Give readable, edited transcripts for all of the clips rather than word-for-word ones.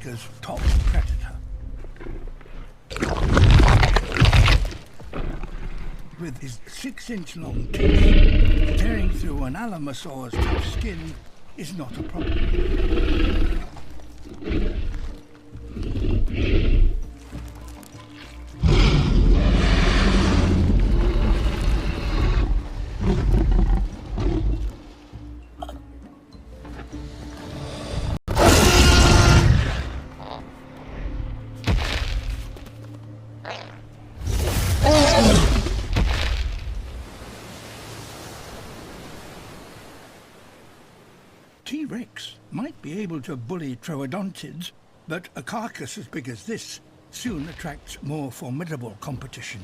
Africa's top predator. With his 6-inch-long teeth, tearing through an alamosaur's tough skin is not a problem. T-Rex might be able to bully troodontids, but a carcass as big as this soon attracts more formidable competition.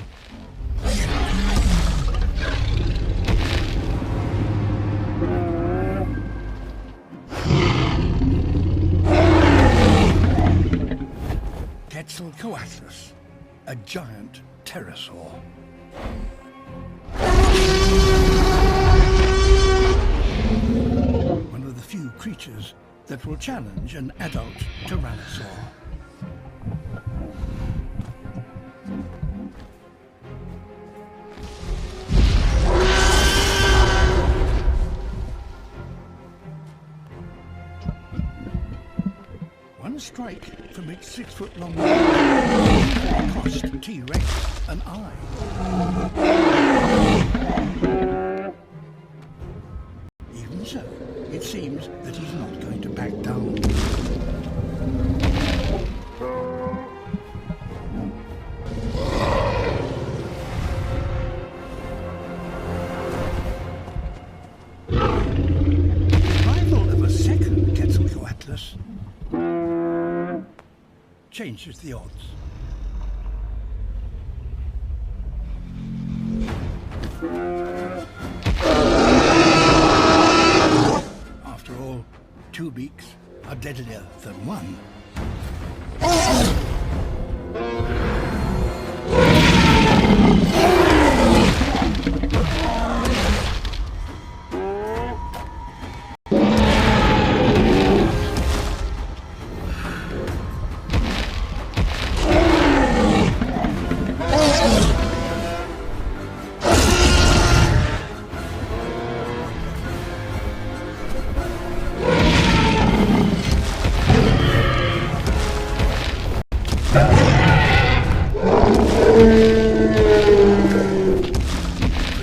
Quetzalcoatlus, a giant pterosaur. One of the few creatures that will challenge an adult tyrannosaur. One strike from its 6-foot-long body cost T-Rex an eye. Even so, it seems that he's not going to back down. The arrival of a second Quetzalcoatlus changes the odds. After all, 2 beaks are deadlier than 1.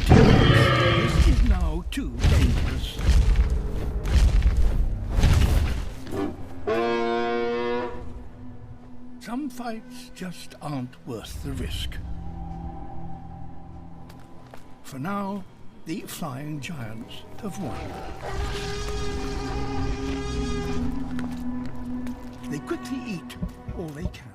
This is now too dangerous. Some fights just aren't worth the risk. For now, the flying giants have won. They quickly eat all they can.